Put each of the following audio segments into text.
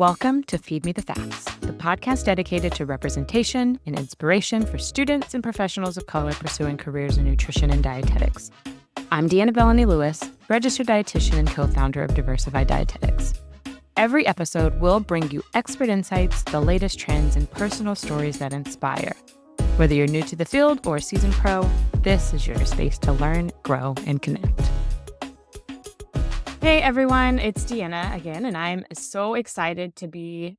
Welcome to Feed Me the Facts, the podcast dedicated to representation and inspiration for students and professionals of color pursuing careers in nutrition and dietetics. I'm Deanna Lewis, registered dietitian and co-founder of Diversified Dietetics. Every episode will bring you expert insights, the latest trends, and personal stories that inspire. Whether you're new to the field or a seasoned pro, this is your space to learn, grow, and connect. Hey everyone, it's Deanna again, and I'm so excited to be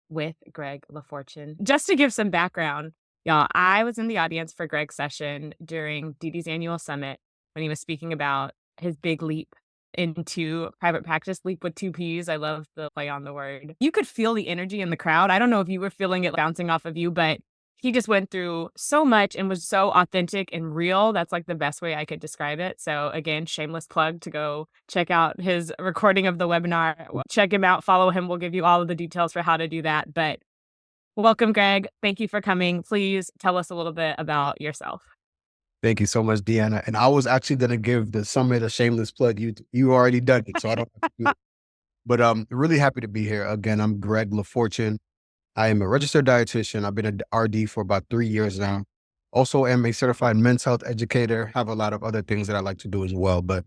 with Greg LaFortune. Just to give some background, y'all, I was in the audience for Greg's session during DD's annual summit when he was speaking about his big leap into private practice, leap with two P's. I love the play on the word. You could feel the energy in the crowd. I don't know if you were feeling it bouncing off of you, but he just went through so much and was so authentic and real. That's like the best way I could describe it. So again, shameless plug to go check out his recording of the webinar. Check him out, follow him. We'll give you all of the details for how to do that. But welcome, Greg. Thank you for coming. Please tell us a little bit about yourself. Thank you so much, Deanna. And I was actually going to give the summit a shameless plug. You already done it, so I don't have to do it. But I'm really happy to be here. Again, I'm Greg LaFortune. I am a registered dietitian. I've been an RD for about 3 years now. Also am a certified men's health educator. Have a lot of other things that I like to do as well. But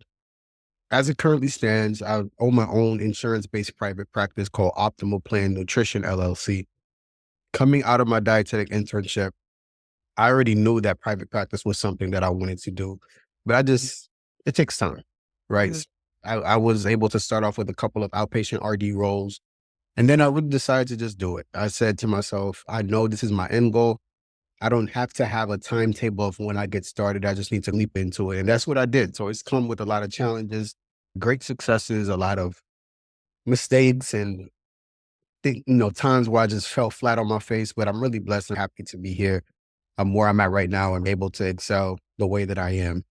as it currently stands, I own my own insurance-based private practice called Optimal Plan Nutrition, LLC. Coming out of my dietetic internship, I already knew that private practice was something that I wanted to do, but it takes time, right? Mm-hmm. I was able to start off with a couple of outpatient RD roles, and then I would decide to just do it. I said to myself, I know this is my end goal. I don't have to have a timetable of when I get started. I just need to leap into it. And that's what I did. So it's come with a lot of challenges, great successes, a lot of mistakes, and times where I just fell flat on my face, but I'm really blessed and happy to be here. I'm where I'm at right now and able to excel the way that I am.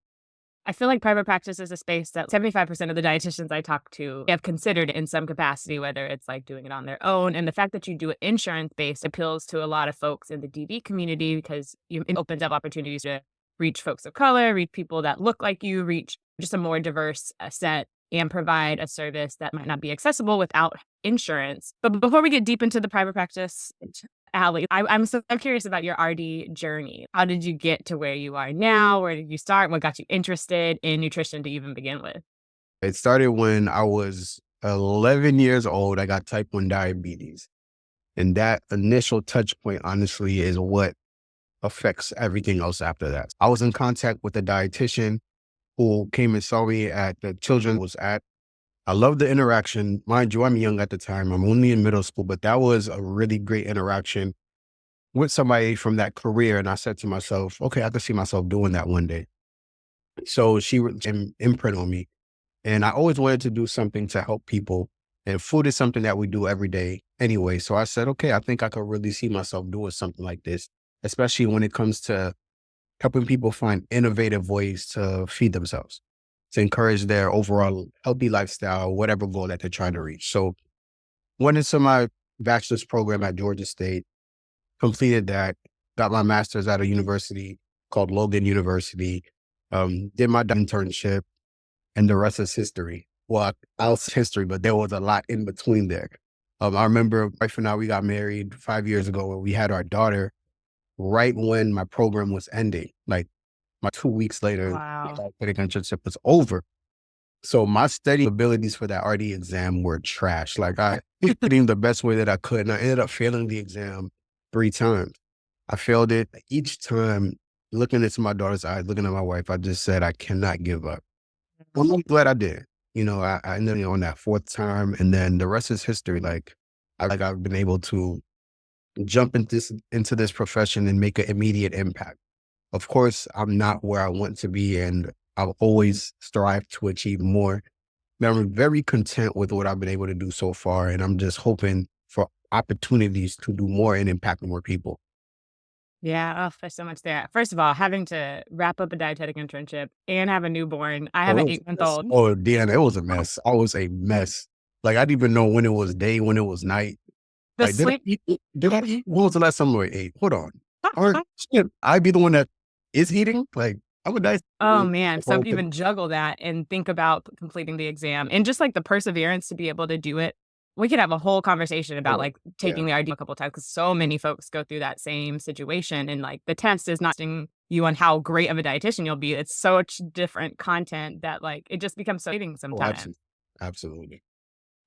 I feel like private practice is a space that 75% of the dietitians I talk to have considered in some capacity, whether it's like doing it on their own. And the fact that you do it insurance-based appeals to a lot of folks in the DD community because it opens up opportunities to reach folks of color, reach people that look like you, reach just a more diverse set, and provide a service that might not be accessible without insurance. But before we get deep into the private practice alley, I'm curious about your RD journey. How did you get to where you are now? Where did you start? What got you interested in nutrition to even begin with? It started when I was 11 years old. I got type 1 diabetes. And that initial touch point, honestly, is what affects everything else after that. I was in contact with a dietitian who came and saw me at the children was at. I love the interaction. Mind you, I'm young at the time. I'm only in middle school, but that was a really great interaction with somebody from that career. And I said to myself, okay, I could see myself doing that one day. So she imprint on me. And I always wanted to do something to help people. And food is something that we do every day anyway. So I said, okay, I think I could really see myself doing something like this, especially when it comes to helping people find innovative ways to feed themselves, to encourage their overall healthy lifestyle, whatever goal that they're trying to reach. So went into my bachelor's program at Georgia State, completed that, got my master's at a university called Logan University, did my internship, and the rest is history. Well, I'll say history, but there was a lot in between there. I remember my wife and I, we got married 5 years ago, and we had our daughter right when my program was ending. Like, my 2 weeks later, wow, my dietetic internship was over. So my study abilities for that RD exam were trash. Like, I studied the best way that I could, and I ended up failing the exam 3 times. I failed it each time. Looking into my daughter's eyes, looking at my wife, I just said, I cannot give up. Well, I'm glad I did. I ended on that 4th time, and then the rest is history. I've been able to jump into this profession and make an immediate impact. Of course, I'm not where I want to be, and I'll always strive to achieve more. But I'm very content with what I've been able to do so far, and I'm just hoping for opportunities to do more and impact more people. Yeah, there's so much there. First of all, having to wrap up a dietetic internship and have a newborn. I have an 8-month-old. Oh, Deanna, it was a mess. I was a mess. Like, I didn't even know when it was day, when it was night. The Like, sleep. did I eat? When was the last time I ate? Hold on. Or shit, I'd be the one that is eating? Like, I would die. Oh man, so even juggle that and think about completing the exam and just like the perseverance to be able to do it we could have a whole conversation about Oh, like yeah. taking the idea a couple times because so many folks go through that same situation. And like the test is not testing you on how great of a dietitian you'll be. It's such different content that like it just becomes so exciting Oh, sometimes. absolutely.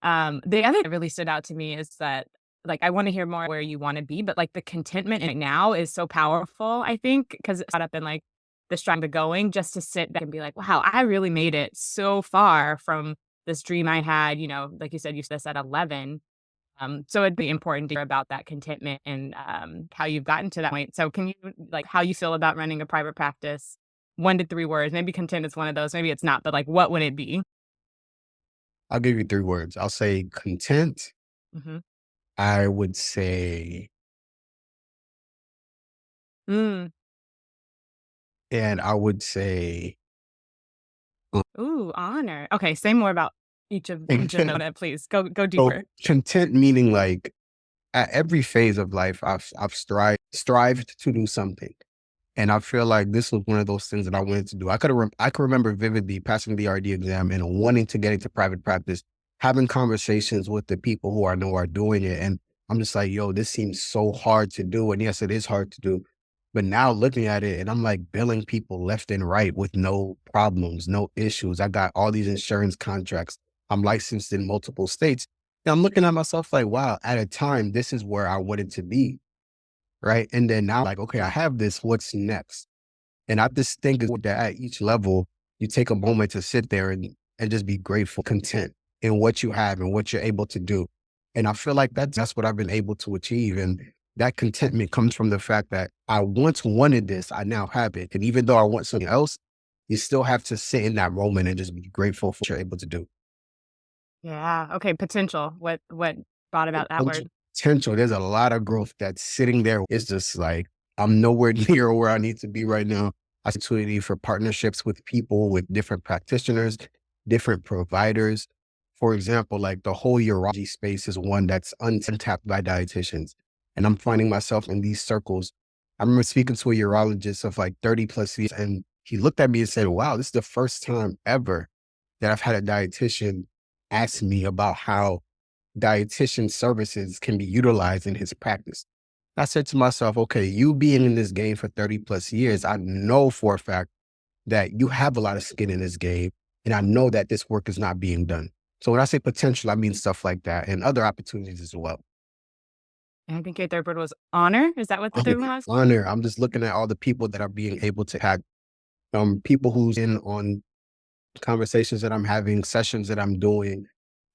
Absolutely. The other thing that really stood out to me is that like I want to hear more where you want to be, but like the contentment right now is so powerful, I think, because it's caught up in like the strong to going just to sit back and be like, wow, I really made it so far from this dream I had, like you said, you said this at 11. So it'd be important to hear about that contentment and how you've gotten to that point. So can you like how you feel about running a private practice? 1 to 3 words. Maybe content is one of those. Maybe it's not, but like what would it be? I'll give you 3 words. I'll say content. Hmm. I would say Mm. and I would say, um, Ooh, honor. Okay, say more about each of them, please. Go so deeper. content meaning like at every phase of life, I've strived to do something. And I feel like this was one of those things that I wanted to do. I could remember vividly passing the RD exam and wanting to get into private practice, having conversations with the people who I know are doing it. And I'm just like, yo, this seems so hard to do. And yes, it is hard to do. But now looking at it and I'm like billing people left and right with no problems, no issues. I got all these insurance contracts. I'm licensed in multiple states. And I'm looking at myself like, wow, at a time, this is where I wanted to be. Right. And then now, like, okay, I have this. What's next? And I just think that at each level, you take a moment to sit there and just be grateful, content in what you have and what you're able to do. And I feel like that's what I've been able to achieve. And that contentment comes from the fact that I once wanted this, I now have it. And even though I want something else, you still have to sit in that moment and just be grateful for what you're able to do. Yeah. Okay. Potential. What brought about that word? Potential. There's a lot of growth that's sitting there. It's just like I'm nowhere near where I need to be right now. Opportunity for partnerships with people, with different practitioners, different providers. For example, like the whole urology space is one that's untapped by dietitians. And I'm finding myself in these circles. I remember speaking to a urologist of like 30 plus years, and he looked at me and said, wow, this is the first time ever that I've had a dietitian ask me about how dietitian services can be utilized in his practice. I said to myself, okay, you being in this game for 30 plus years, I know for a fact that you have a lot of skin in this game. And I know that this work is not being done. So when I say potential, I mean stuff like that and other opportunities as well. I think your third word was honor. Is that what the third one was? Honor. I'm just looking at all the people that are being able to have people who's in on conversations that I'm having, sessions that I'm doing,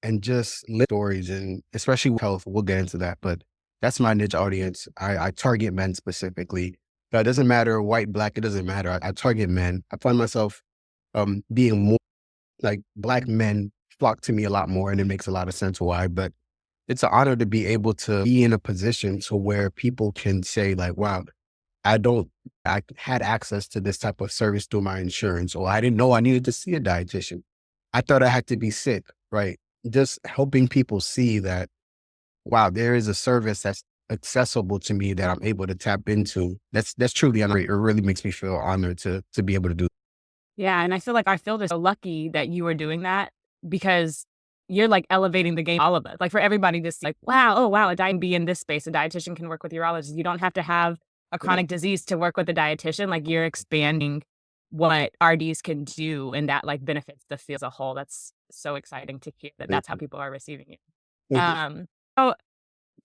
and just stories and especially with health. We'll get into that, but that's my niche audience. I target men specifically. It doesn't matter white, black, it doesn't matter. I target men. I find myself being more like black men flock to me a lot more, and it makes a lot of sense why. But it's an honor to be able to be in a position to where people can say like, wow, I don't, I had access to this type of service through my insurance, or I didn't know I needed to see a dietitian. I thought I had to be sick, right? Just helping people see that, wow, there is a service that's accessible to me that I'm able to tap into. That's truly honoring. It really makes me feel honored to be able to do. Yeah, and I feel like our field is so lucky that you are doing that because you're like elevating the game all of us. Like for everybody to see like, wow, oh wow, a diet can be in this space. A dietitian can work with urologists. You don't have to have a Yeah. chronic disease to work with a dietitian. Like you're expanding what RDs can do and that like benefits the field as a whole. That's so exciting to hear that Thank that's how people are receiving it. you. Um so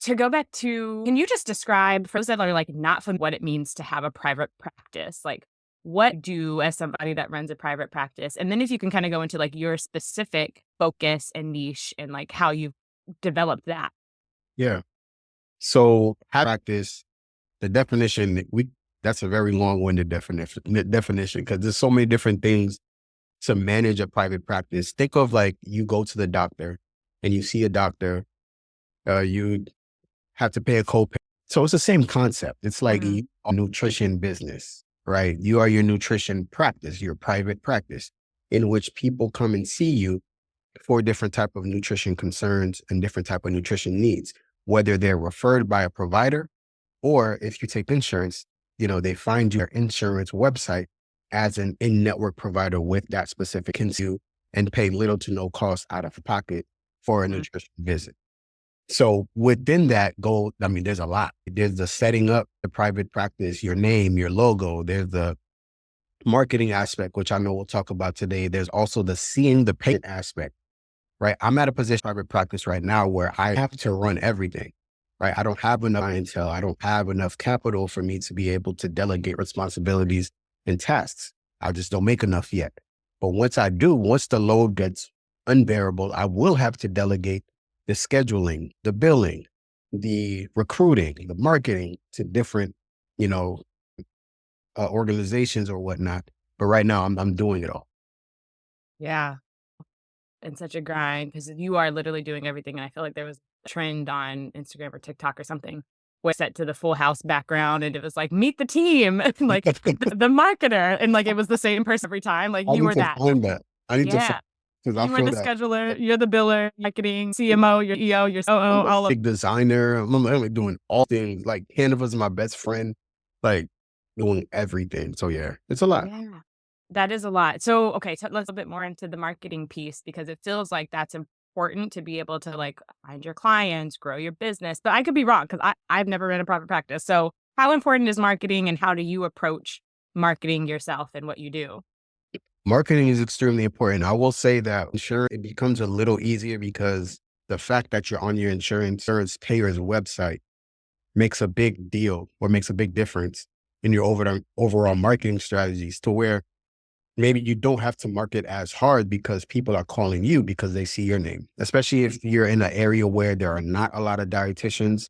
to go back to, can you just describe for those that are like not familiar what it means to have a private practice? Like what do as somebody that runs a private practice? And then if you can kind of go into like your specific focus and niche and like how you've developed that. Yeah. So practice, the definition, that's a very long-winded definition because there's so many different things to manage a private practice. Think of like you go to the doctor and you see a doctor, you have to pay a copay. So it's the same concept. It's like Mhm. you are a nutrition business, right? You are your nutrition practice, your private practice, in which people come and see you for different type of nutrition concerns and different type of nutrition needs, whether they're referred by a provider or if you take insurance, they find your insurance website as an in-network provider with that specific you and pay little to no cost out of pocket for a Mhm. nutrition visit. So within that goal, I mean, there's a lot. There's the setting up the private practice, your name, your logo. There's the marketing aspect, which I know we'll talk about today. There's also the seeing the patient aspect, right? I'm at a position in private practice right now where I have to run everything, right? I don't have enough clientele. I don't have enough capital for me to be able to delegate responsibilities and tasks. I just don't make enough yet. But once I do, once the load gets unbearable, I will have to delegate the scheduling, the billing, the recruiting, the marketing to different, you know, organizations or whatnot. But right now I'm doing it all. Yeah. And such a grind because you are literally doing everything. And I feel like there was a trend on Instagram or TikTok or something where set to the Full House background and it was like, meet the team, and like the marketer. And like it was the same person every time. Like I you need were to that. find that. I need to find Yeah. because I You were feel the that scheduler, you're the biller, marketing, CMO, your EO, your I'm OO, a all of big designer. I'm doing all things. Like Canva's my best friend. Like doing everything. So yeah, it's a lot. yeah. That is a lot. So, okay, so let's a bit more into the marketing piece because it feels like that's important to be able to like find your clients, grow your business. But I could be wrong because I've never ran a private practice. So, how important is marketing and how do you approach marketing yourself and what you do? Marketing is extremely important. I will say that insurance it becomes a little easier because the fact that you're on your insurance payer's website makes a big deal or makes a big difference in your overall marketing strategies to where maybe you don't have to market as hard because people are calling you because they see your name, especially if you're in an area where there are not a lot of dietitians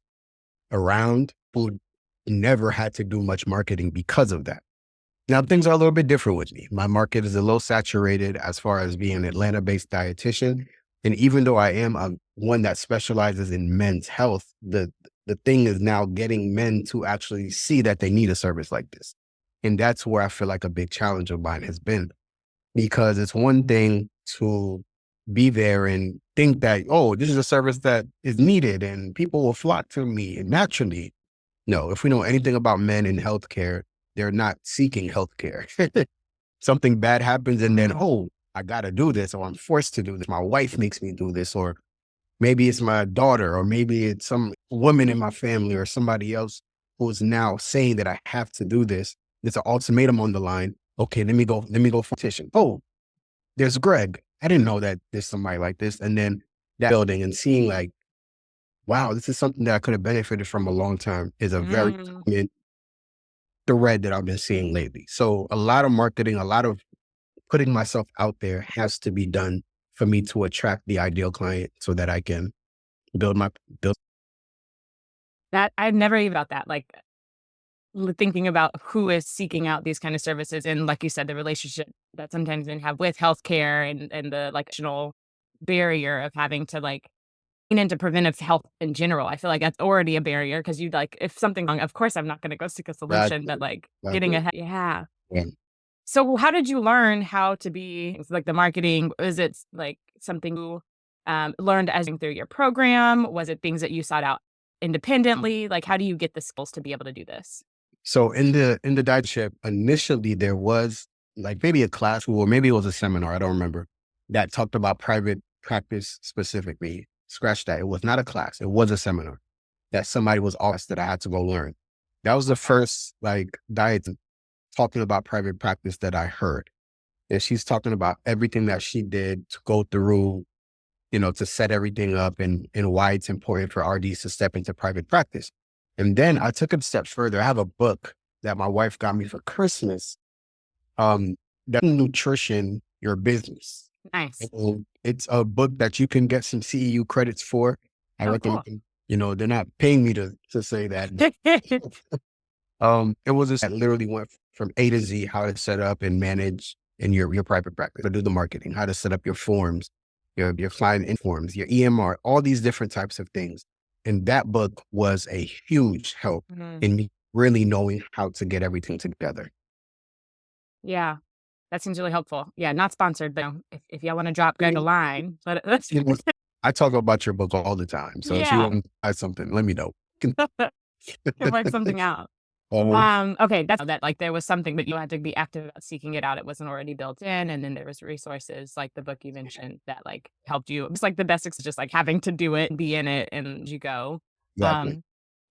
around who never had to do much marketing because of that. Now, things are a little bit different with me. My market is a little saturated as far as being an Atlanta-based dietitian. And even though I am one that specializes in men's health, the thing is now getting men to actually see that they need a service like this. And that's where I feel like a big challenge of mine has been because it's one thing to be there and think that, oh, this is a service that is needed and people will flock to me and naturally. No, if we know anything about men in healthcare, they're not seeking healthcare. Something bad happens and then, oh, I got to do this or I'm forced to do this. My wife makes me do this, or maybe it's my daughter, or maybe it's some woman in my family or somebody else who is now saying that I have to do this. There's an ultimatum on the line. Okay, let me go for petition. Oh, there's Greg. I didn't know that there's somebody like this. And then that building and seeing like, wow, this is something that I could have benefited from a long time is a very Mm. common thread that I've been seeing lately. So a lot of marketing, a lot of putting myself out there has to be done for me to attract the ideal client so that I can build my build. That I've never even about that. Like thinking about who is seeking out these kind of services and like you said, the relationship that sometimes men have with healthcare and the like additional barrier of having to like lean into preventive health in general. I feel like that's already a barrier because you like if something wrong, of course I'm not going to go seek a solution, but Exactly. like getting Exactly. ahead. Yeah. Yeah. So how did you learn how to be like the marketing? Is it like something you learned as through your program? Was it things that you sought out independently? Like how do you get the skills to be able to do this? So in the dietship, initially there was like maybe a class or maybe it was a seminar, I don't remember, that talked about private practice specifically. Scratch that. It was not a class. It was a seminar that somebody was asked that I had to go learn. That was the first like diet talking about private practice that I heard. And she's talking about everything that she did to go through, to set everything up and why it's important for RDs to step into private practice. And then I took it a step further. I have a book that my wife got me for Christmas. That Nutrition, Your Business. Nice. And it's a book that you can get some CEU credits for. I Oh, cool. recommend, they're not paying me to say that. It was just that literally went from A to Z, how to set up and manage in your private practice, to do the marketing, how to set up your forms, your client informs, your EMR, all these different types of things. And that book was a huge help Mhm. in me really knowing how to get everything together. Yeah, that seems really helpful. Yeah, not sponsored, but if y'all want to drop Greg a line, let it, You know, I talk about your book all the time. So if you yeah, want to buy something, let me know. can work something out. Okay, that's that like there was something, but you had to be active about seeking it out. It wasn't already built in, and then there was resources like the book you mentioned that like helped you. It's like the best is just like having to do it, be in it, and you go. Exactly. Um,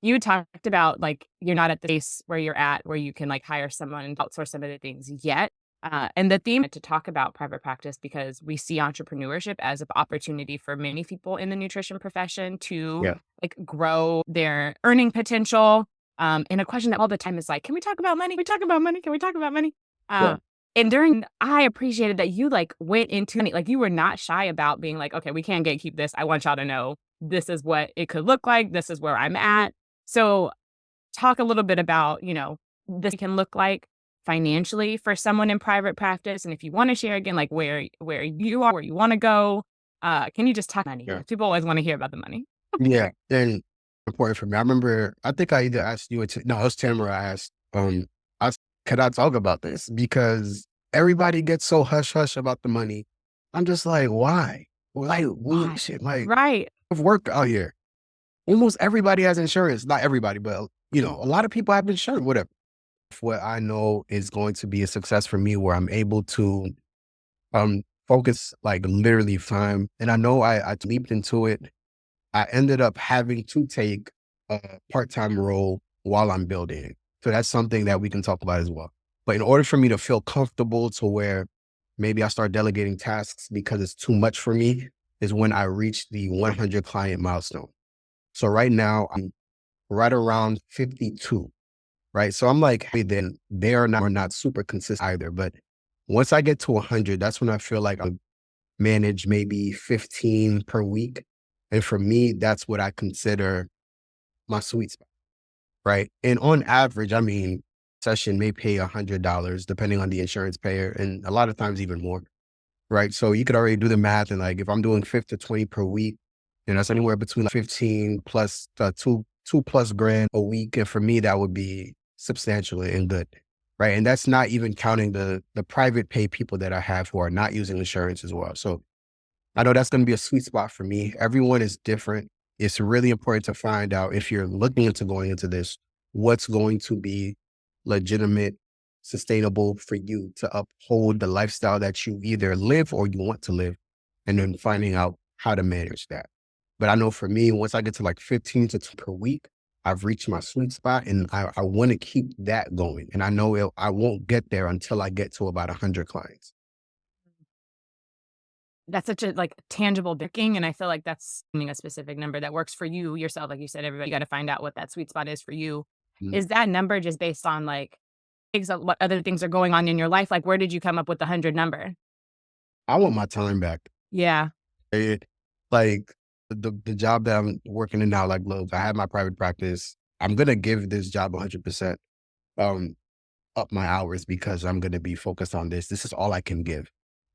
you talked about like you're not at the place where you're at where you can like hire someone and outsource some of the things yet. And the theme to talk about private practice because we see entrepreneurship as an opportunity for many people in the nutrition profession to Yeah. like grow their earning potential, and a question that all the time is like, "Can we talk about money? Can we talk about money? Can we talk about money?" Yeah. And during I appreciated that you, like, went into it, like, you were not shy about being like, "Okay, we can't gatekeep this. I want y'all to know this is what it could look like. This is where I'm at." So, talk a little bit about, this can look like financially for someone in private practice, and if you wanna share again, like, where you are, where you wanna go, can you just talk money? Yeah. People always wanna hear about the money. Yeah. And important for me. I remember, I think I either asked you, or no, it was Tamara I asked, I, s- could I talk about this? Because everybody gets so hush hush about the money. I'm just like, why? Like, Why? shit, like, Right. I've worked out here. Almost everybody has insurance. Not everybody, but, a lot of people have insurance, whatever. What I know is going to be a success for me where I'm able to focus like literally time. And I know I leaped into it. I ended up having to take a part-time role while I'm building it. So that's something that we can talk about as well. But in order for me to feel comfortable to where maybe I start delegating tasks because it's too much for me is when I reach the 100 client milestone. So right now I'm right around 52, right? So I'm like, hey, then they are not super consistent either. But once I get to 100, that's when I feel like I manage maybe 15 per week. And for me, that's what I consider my sweet spot, right? And on average, I mean, session may pay $100 depending on the insurance payer, and a lot of times even more, right? So you could already do the math, and like if I'm doing 50 to 20 per week, that's anywhere between like 15 plus two plus grand a week, and for me that would be substantial and good, right? And that's not even counting the private pay people that I have who are not using insurance as well. So I know that's going to be a sweet spot for me. Everyone is different. It's really important to find out if you're looking into going into this, what's going to be legitimate, sustainable for you to uphold the lifestyle that you either live or you want to live, and then finding out how to manage that. But I know for me, once I get to like 15 to 20 per week, I've reached my sweet spot and I want to keep that going. And I know I won't get there until I get to about 100 clients. That's such a, like, tangible booking, and I feel like that's a specific number that works for you yourself, like you said, everybody gotta find out what that sweet spot is for you. Mm. Is that number just based on, like, things of what other things are going on in your life? Like, where did you come up with the 100 number? I want my time back. Yeah. It like, the job that I'm working in now, like, look, I have my private practice. I'm gonna give this job 100%, um, up my hours because I'm gonna be focused on this. This is all I can give,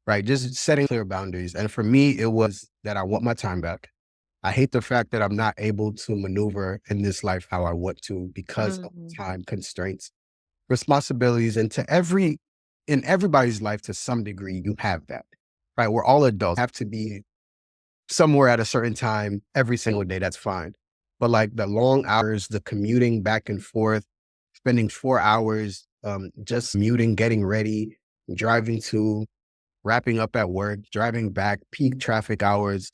right? Just setting clear boundaries, and for me, it was that I want my time back. I hate the fact that I'm not able to maneuver in this life how I want to because of Mhm. time constraints, responsibilities, and in everybody's life to some degree, you have that, right? We're all adults, have to be somewhere at a certain time every single day, that's fine. But like the long hours, the commuting back and forth, spending 4 hours just muting, getting ready, driving to, wrapping up at work, driving back, peak traffic hours,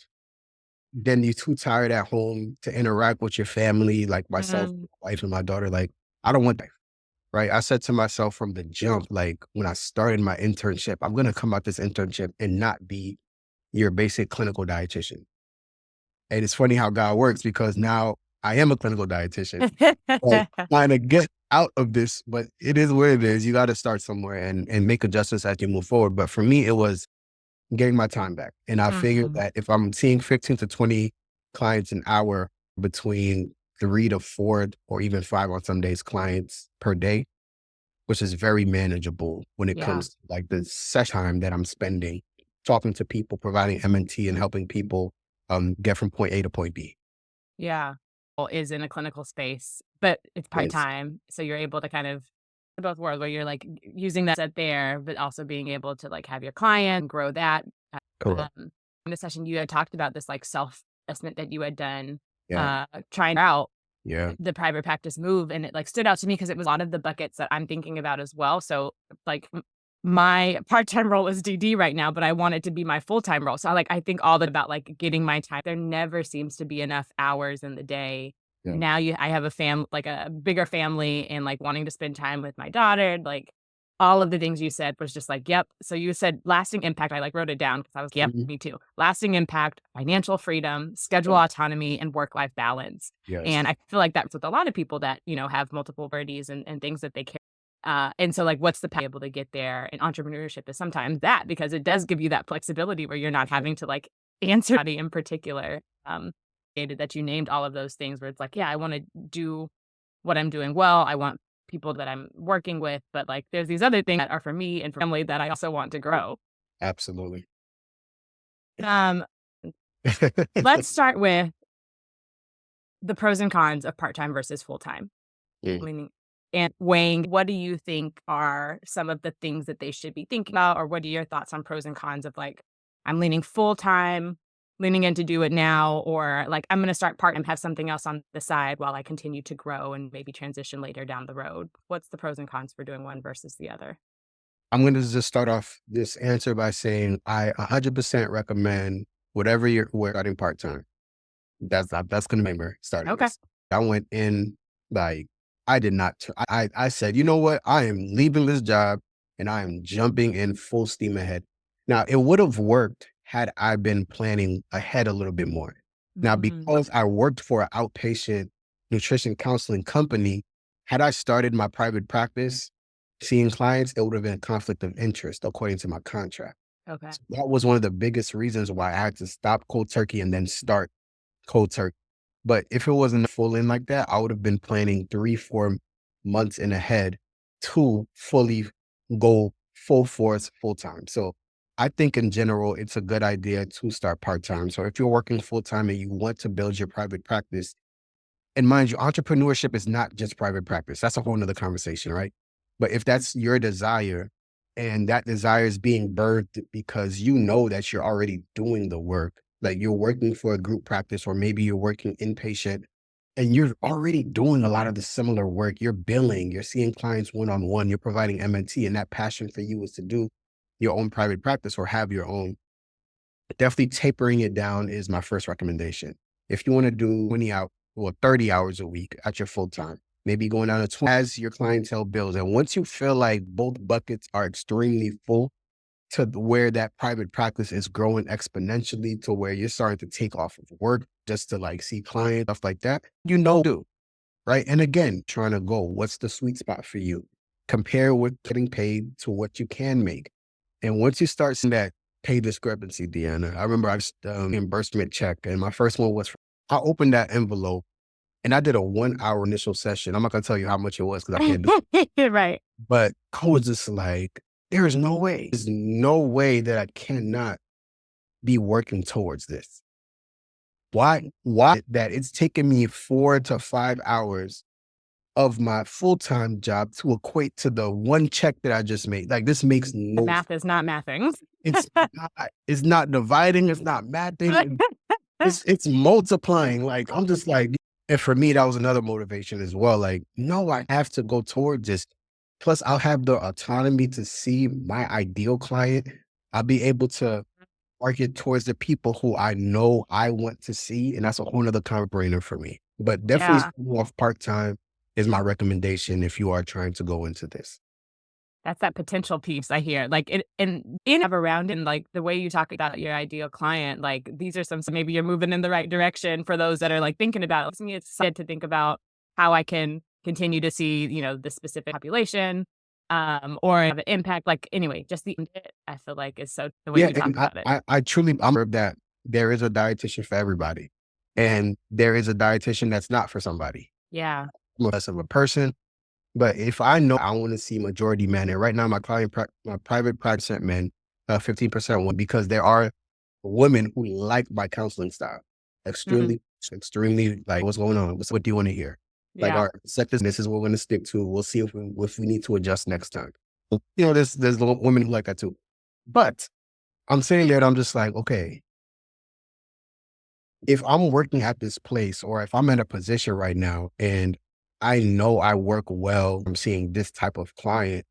then you're too tired at home to interact with your family, like myself, Mm. my wife, and my daughter. Like, I don't want that. Right. I said to myself from the jump, like when I started my internship, I'm going to come out this internship and not be your basic clinical dietitian. And it's funny how God works because now I am a clinical dietitian. Like trying to get out of this, but it is what it is. You got to start somewhere and make adjustments as you move forward. But for me, it was getting my time back. And I figured Mhm. that if I'm seeing 15 to 20 clients an hour between 3 to 4 or even 5 on some days clients per day, which is very manageable when it Yeah. comes to like the set time that I'm spending talking to people, providing MNT and helping people get from point A to point B. Yeah. Well, is in a clinical space, but it's Yes. part-time, so you're able to kind of both worlds where you're, like, using that set there, but also being able to, like, have your client, grow that. Correct. In the session, you had talked about this, like, self-assessment that you had done, Yeah. trying out. Yeah. the private practice move, and it like stood out to me because it was a lot of the buckets that I'm thinking about as well. So like my part-time role is DD right now, but I want it to be my full-time role. So I think all that about like getting my time. There never seems to be enough hours in the day. Yeah. Now I have like a bigger family, and like wanting to spend time with my daughter, like all of the things you said was just like, yep. So you said lasting impact. I like wrote it down because I was, yep, Mhm. me too. Lasting impact, financial freedom, schedule autonomy, and work-life balance. Yes. And I feel like that's with a lot of people that, have multiple priorities and things that they care. And so like, what's the path able to get there? And entrepreneurship is sometimes that, because it does give you that flexibility where you're not having to like answer anybody in particular. That you named all of those things where it's like, yeah, I want to do what I'm doing well. I want people that I'm working with, but like there's these other things that are for me and for family that I also want to grow. Absolutely. Um, let's start with the pros and cons of part-time versus full-time. Mm. Meaning and weighing, what do you think are some of the things that they should be thinking about? Or what are your thoughts on pros and cons of like, I'm leaning full-time, leaning in to do it now, or like I'm gonna start part-time, have something else on the side while I continue to grow and maybe transition later down the road. What's the pros and cons for doing one versus the other? I'm going to just start off this answer by saying I 100% recommend whatever we're starting part time. That's going to remember starting Okay. this. I went in like I did not. I said, you know what? I am leaving this job and I am jumping in full steam ahead. Now it would have worked had I been planning ahead a little bit more. Now Mhm. because I worked for an outpatient nutrition counseling company, had I started my private practice seeing clients, it would have been a conflict of interest according to my contract. Okay. So that was one of the biggest reasons why I had to stop cold turkey and then start cold turkey. But if it wasn't full in like that, I would have been planning 3, 4 months in ahead to fully go full force, full time. So I think in general, it's a good idea to start part time. So if you're working full time and you want to build your private practice, and mind you, entrepreneurship is not just private practice. That's a whole nother conversation, right? But if that's your desire and that desire is being birthed because you know that you're already doing the work, like you're working for a group practice, or maybe you're working inpatient and you're already doing a lot of the similar work. You're billing, you're seeing clients one on one, you're providing MNT, and that passion for you is to do your own private practice or have your own. Definitely tapering it down is my first recommendation. If you want to do 30 hours a week at your full time, maybe going down to 20 as your clientele builds. And once you feel like both buckets are extremely full to where that private practice is growing exponentially to where you're starting to take off of work just to like see clients, stuff like that, do, right? And again, trying to go, what's the sweet spot for you? Compare what getting paid to what you can make. And once you start seeing that pay discrepancy, Deanna, I remember I just reimbursement check, and my first one was I opened that envelope and I did a 1 hour initial session. I'm not gonna tell you how much it was because I can't do it. Right. But I was just like, there is no way. There's no way that I cannot be working towards this. Why that it's taken me 4 to 5 hours of my full-time job to equate to the one check that I just made. Like this makes no Math is not mathing. it's it's not dividing, it's not mathing, it's multiplying. Like I'm just like, and for me, that was another motivation as well. Like, no, I have to go towards this. Plus, I'll have the autonomy to see my ideal client. I'll be able to market towards the people who I know I want to see. And that's a whole nother brainer for me. But definitely Yeah. starting off part-time is my recommendation if you are trying to go into this. That's that potential piece I hear. Like it and in have around and like the way you talk about your ideal client, like these are some so maybe you're moving in the right direction for those that are like thinking about it. Me, it's sad to think about how I can continue to see, the specific population, or have an impact. Like anyway, just I feel like is so the way Yeah, you talk and about it. I truly I'm aware that there is a dietitian for everybody. And there is a dietitian that's not for somebody. Yeah. Less of a person. But if I know I want to see majority men, and right now my private practice men, 15% women, because there are women who like my counseling style. Mhm. Extremely like, what's going on? What do you want to hear? Like, all Yeah. right, set this is what we're going to stick to. We'll see if we need to adjust next time. There's women who like that too. But I'm sitting there and I'm just like, okay, if I'm working at this place or if I'm in a position right now and I know I work well, I'm seeing this type of client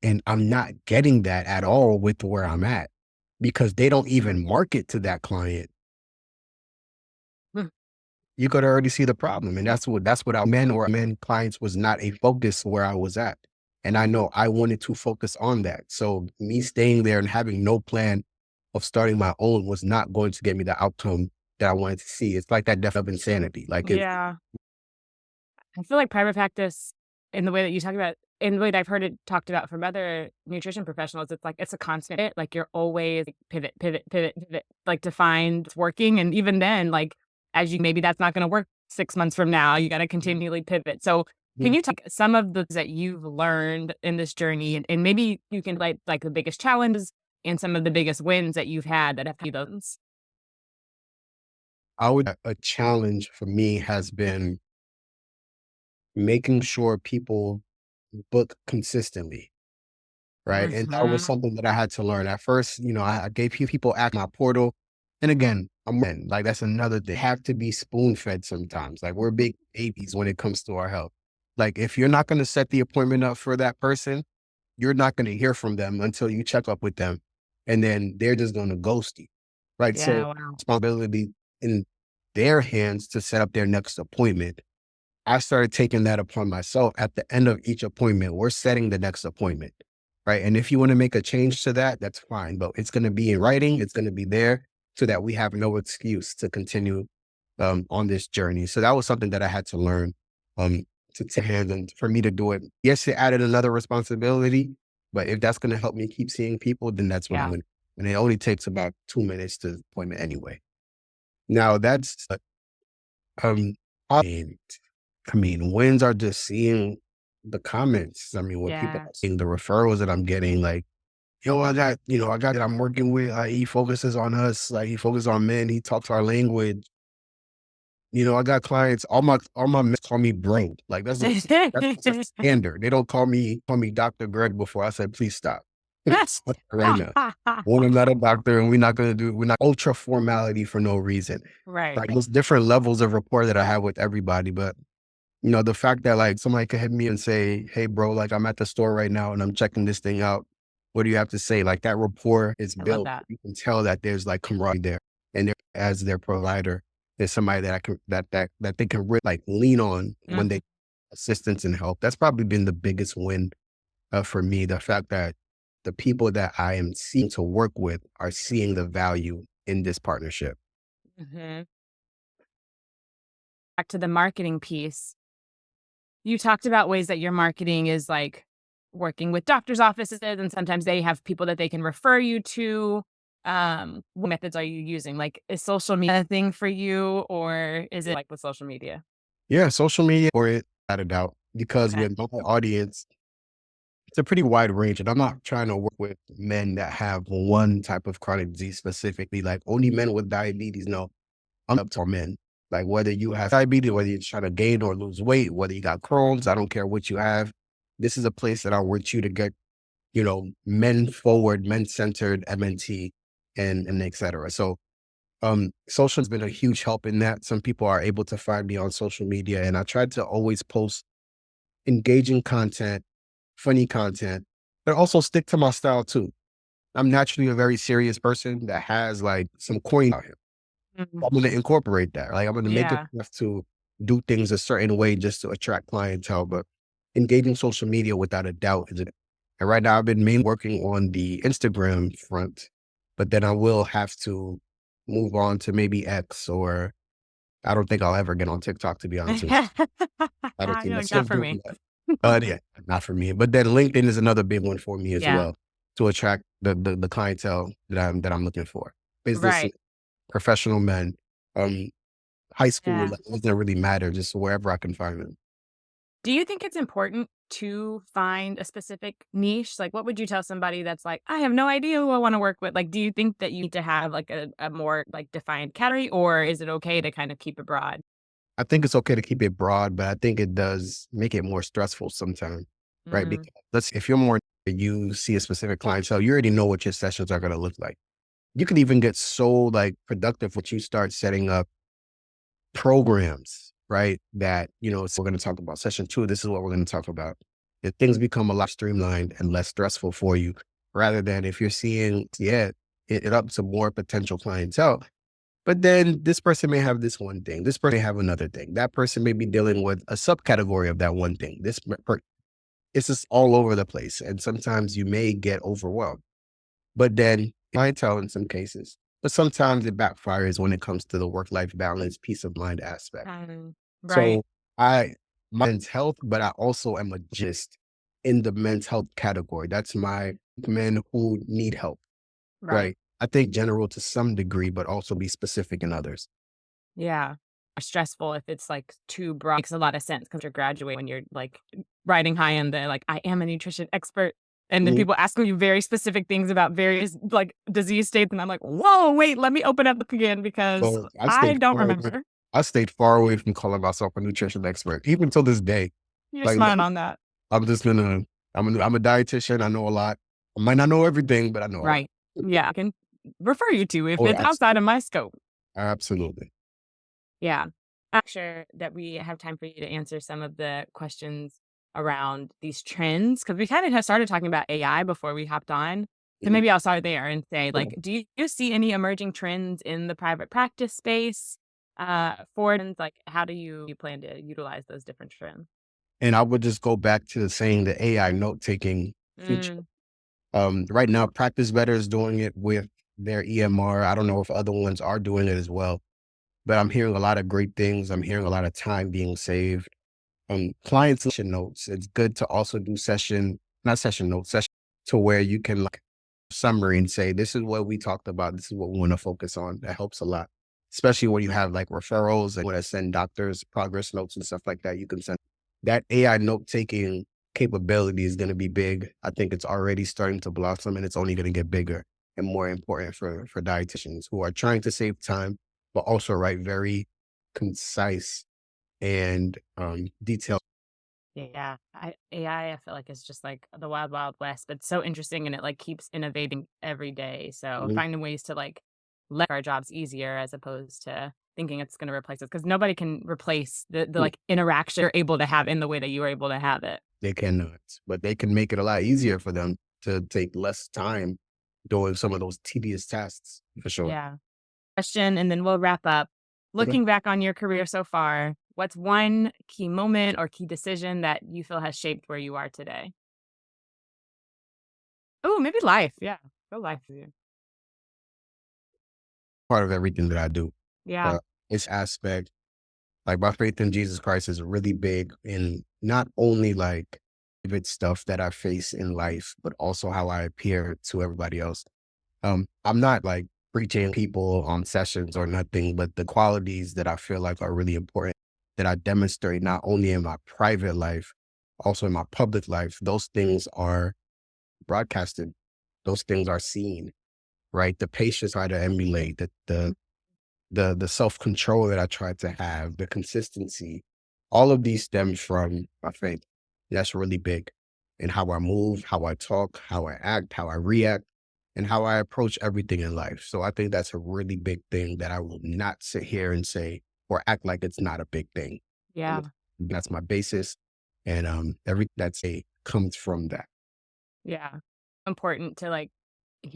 and I'm not getting that at all with where I'm at because they don't even market to that client, Hmm. you could already see the problem. And that's what our men clients was not a focus where I was at. And I know I wanted to focus on that. So me staying there and having no plan of starting my own was not going to get me the outcome that I wanted to see. It's like that death of insanity. Like it, Yeah. I feel like private practice in the way that you talk about in the way that I've heard it talked about from other nutrition professionals, it's like it's a constant, like you're always like, pivot, pivot, pivot, pivot, like to find what's working. And even then, like as you maybe that's not going to work 6 months from now, you got to continually pivot. So can you talk some of the things that you've learned in this journey and maybe you can like the biggest challenges and some of the biggest wins that you've had that have had those? a challenge for me has been making sure people book consistently. Right. And that was Hmm. something that I had to learn. At first, I gave people at my portal. And again, like that's another, they have to be spoon fed sometimes. Like we're big babies when it comes to our health. Like if you're not going to set the appointment up for that person, you're not going to hear from them until you check up with them. And then they're just going to ghost you. Right. Yeah. So Wow. responsibility in their hands to set up their next appointment. I started taking that upon myself. At the end of each appointment, we're setting the next appointment, right? And if you want to make a change to that, that's fine, but it's going to be in writing. It's going to be there so that we have no excuse to continue on this journey. So that was something that I had to learn um, to handle and for me to do it. Yes, it added another responsibility, but if that's going to help me keep seeing people, then that's what I'm Yeah. going to. And it only takes about 2 minutes to appointment anyway. Now that's um, and wins are just seeing the comments. I mean, when people Yeah. are seeing the referrals that I'm getting, like, yo, I got that I'm working with, he focuses on us, like he focuses on men, he talks our language. I got clients, all my men call me bro. Like that's a standard. They don't call me Dr. Greg before I said, please stop. Stop right now. One, I'm not a doctor and we're not ultra formality for no reason. Right. Like there's different levels of rapport that I have with everybody, but the fact that like somebody could hit me and say, hey, bro, like I'm at the store right now and I'm checking this thing out. What do you have to say? Like that rapport is I love built. that. You can tell that there's like camaraderie there. And as their provider, there's somebody that I can, that they can really like lean on when they assistance and help. That's probably been the biggest win for me. The fact that the people that I am seeing to work with are seeing the value in this partnership. Mhm. Back to the marketing piece. You talked about ways that your marketing is like working with doctors' offices, and sometimes they have people that they can refer you to. What methods are you using? Like, is social media a thing for you, or is it like with social media? Yeah, social media for it, without a doubt, because Okay. with my audience, it's a pretty wide range, and I'm not trying to work with men that have one type of chronic disease specifically, like only men with diabetes. No, I'm up to all men. Like whether you have diabetes, whether you're trying to gain or lose weight, whether you got Crohn's, I don't care what you have. This is a place that I want you to get, men forward, men centered MNT and et cetera. So social has been a huge help in that. Some people are able to find me on social media, and I try to always post engaging content, funny content, but also stick to my style too. I'm naturally a very serious person that has like some coin out here. Mhm. I'm going to incorporate that. Like I'm going to make a Yeah. shift to do things a certain way just to attract clientele. But engaging social media without a doubt is it. And right now I've been mainly working on the Instagram front, but then I will have to move on to maybe X or I don't think I'll ever get on TikTok to be honest with you. I don't think You're that's like, still not for doing me. that. Yeah, not for me. But then LinkedIn is another big one for me as Yeah. well to attract the clientele that I'm looking for. Business, Right. professional men, um, high school, Yeah. like, it doesn't really matter, just wherever I can find them. Do you think it's important to find a specific niche? Like, what would you tell somebody that's like, I have no idea who I want to work with? Like, do you think that you need to have like a more like defined category, or is it okay to kind of keep it broad? I think it's okay to keep it broad, but I think it does make it more stressful sometimes, right? Mm, Because if you're more, you see a specific clientele, you already know what your sessions are going to look like. You can even get so like productive when you start setting up programs, right? That, so we're going to talk about session 2. This is what we're going to talk about. If things become a lot streamlined and less stressful for you, rather than if you're seeing, it up to more potential clientele. But then this person may have this one thing. This person may have another thing. That person may be dealing with a subcategory of that one thing. It's just all over the place. And sometimes you may get overwhelmed. But then clientele in some cases. But sometimes it backfires when it comes to the work-life balance, peace of mind aspect. Right, So my men's health, but I also am a gist in the men's health category. That's my men who need help, right. right? I think general to some degree, but also be specific in others. Yeah. Stressful if it's, like, too broad. Makes a lot of sense because you're graduating when you're, like, riding high in the, like, "I am a nutrition expert," and then Mhm. people asking you very specific things about various, like, disease states, and I'm like, "Whoa, wait, let me open up again because So I don't remember." I stayed far away from calling myself a nutrition expert, even till this day. You're Like, smiling on that. I'm just gonna, I'm a dietitian. I know a lot. I might not know everything, but I know a lot. Right. Yeah, I can refer you to if Oh, it's outside of my scope. absolutely. Yeah. I'm sure that we have time for you to answer some of the questions around these trends because we kind of have started talking about AI before we hopped on. So Mhm. maybe I'll start there and say, like, do you see any emerging trends in the private practice space for trends? Like, how do you plan to utilize those different trends? And I would just go back to saying the AI note taking feature. Mm, Right now, Practice Better is doing it with their EMR. I don't know if other ones are doing it as well, but I'm hearing a lot of great things. I'm hearing a lot of time being saved. Client session notes. It's good to also do not session notes, session to where you can like summary and say, this is what we talked about. This is what we want to focus on. That helps a lot, especially when you have like referrals and want to send doctors progress notes and stuff like that. You can send that AI note taking capability is going to be big. I think it's already starting to blossom and it's only going to get bigger and more important for dietitians who are trying to save time, but also write very concise and detailed. yeah. AI, I feel like, is just like the wild, wild west, but so interesting and it like keeps innovating every day. So Mhm. finding ways to like let our jobs easier as opposed to thinking it's going to replace us because nobody can replace the like interaction you're able to have in the way that you were able to have it. They cannot, but they can make it a lot easier for them to take less time doing some of those tedious tasks for sure. Yeah. Question, and then we'll wrap up. Okay. Looking back on your career so far, what's one key moment or key decision that you feel has shaped where you are today? Oh, maybe life. Yeah. Go life for you. Part of everything that I do. Yeah. But this aspect, like my faith in Jesus Christ is really big in not only like private stuff that I face in life, but also how I appear to everybody else. I'm not like preaching people on sessions or nothing, but the qualities that I feel like are really important that I demonstrate not only in my private life, also in my public life, those things are broadcasted. Those things are seen, right? The patience I try to emulate, the self-control that I try to have, the consistency, all of these stems from my faith. That's really big in how I move, how I talk, how I act, how I react, and how I approach everything in life. So I think that's a really big thing that I will not sit here and say or act like it's not a big thing. Um, Yeah. That's my basis. And every that's a comes from that. Yeah. Important to like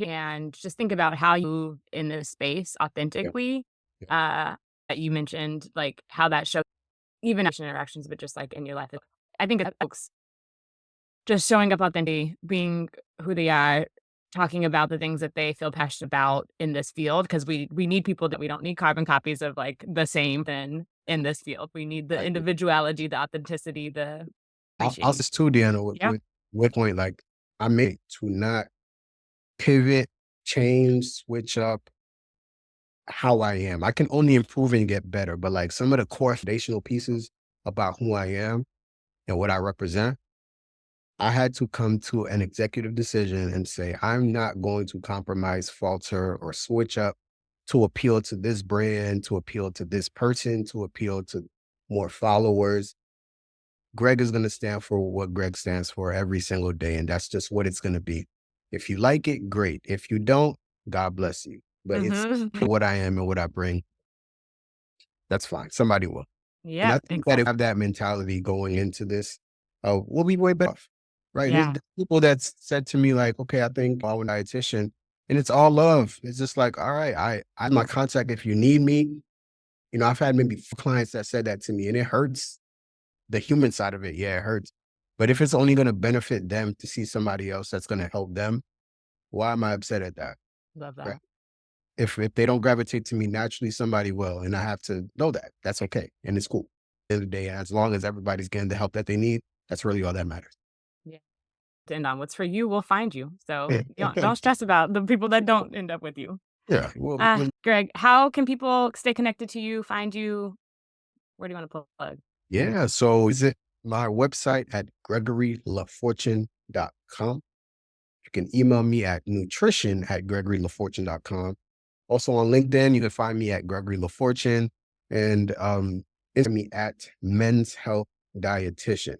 and just think about how you move in this space Yeah. authentically. Yeah. That you mentioned like how that shows even in interactions, but just like in your life. I think that folks just showing up authentically, being who they are, talking about the things that they feel passionate about in this field, because we need people that we don't need carbon copies of, like, the same thing in this field. We need the Like, individuality, the authenticity, the I'll appreciation. just too, Deanna, Yeah. with point, like I made to not pivot, change, switch up how I am. I can only improve and get better, but like some of the core foundational pieces about who I am and what I represent, I had to come to an executive decision and say, I'm not going to compromise, falter, or switch up to appeal to this brand, to appeal to this person, to appeal to more followers. Greg is going to stand for what Greg stands for every single day. And that's just what it's going to be. If you like it, great. If you don't, God bless you. But it's Mhm. what I am and what I bring. That's fine. Somebody will. And Yeah, I think that if we have that mentality going into this, we'll be way better off, right? There's yeah, people that's said to me like, okay, I think I'm a dietitian, and it's all love. It's just like, all right, I have my contact if you need me. I've had maybe 4 clients that said that to me, and it hurts. The human side of it, yeah, it hurts. But if it's only going to benefit them to see somebody else that's going to help them, why am I upset at that? love Right? that. If they don't gravitate to me naturally, somebody will, and I have to know that. That's okay, and it's cool. At the end of the day, as long as everybody's getting the help that they need, that's really all that matters. Yeah. And on what's for you will find you. So Yeah, don't stress about the people that don't end up with you. yeah. Well, Greg, how can people stay connected to you, find you? Where do you want to plug? yeah. So visit my website at gregorylafortune.com. You can email me at nutrition@gregorylafortune.com. Also on LinkedIn, you can find me at Gregory LaFortune, and Instagram me at Men's Health Dietitian.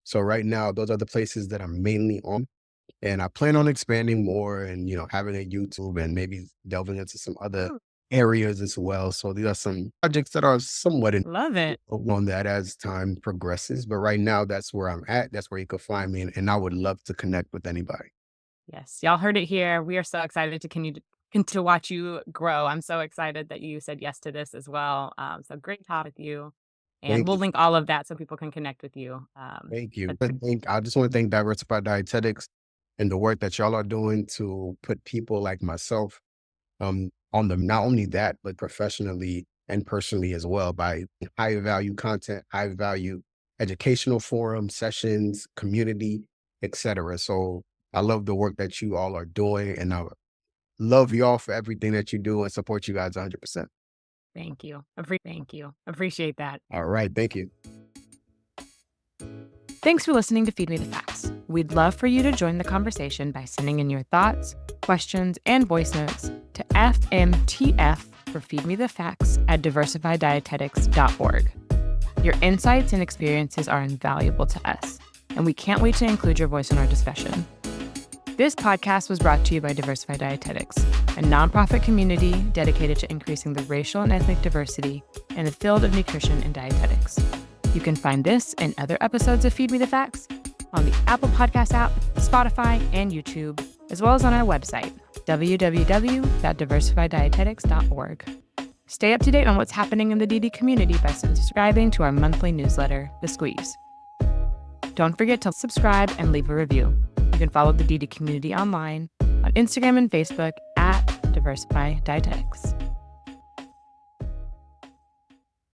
So right now, those are the places that I'm mainly on. And I plan on expanding more and, having a YouTube and maybe delving into some other Oh, areas as well. So these are some projects that are somewhat love it. on that as time progresses. But right now, that's where I'm at. That's where you can find me. And I would love to connect with anybody. Yes, y'all heard it here. We are so excited to continue to watch you grow. I'm so excited that you said yes to this as well. So great talk with you. And Thank we'll you. link all of that so people can connect with you. Thank you. But I just want to thank Diversified Dietetics and the work that y'all are doing to put people like myself on them. Not only that, but professionally and personally as well by high value content, high value educational forums, sessions, community, etc. So I love the work that you all are doing, and I love y'all for everything that you do and support you guys 100%. thank you. Appreciate that. All right. Thank you. Thanks for listening to Feed Me the Facts. We'd love for you to join the conversation by sending in your thoughts, questions, and voice notes to FMTF for Feed Me the Facts at diversifieddietetics.org. Your insights and experiences are invaluable to us, and we can't wait to include your voice in our discussion. This podcast was brought to you by Diversified Dietetics, a nonprofit community dedicated to increasing the racial and ethnic diversity in the field of nutrition and dietetics. You can find this and other episodes of Feed Me the Facts on the Apple Podcast app, Spotify, and YouTube, as well as on our website, www.diversifieddietetics.org. Stay up to date on what's happening in the DD community by subscribing to our monthly newsletter, The Squeeze. Don't forget to subscribe and leave a review. You can follow the DD community online on Instagram and Facebook at Diversify Dietetics.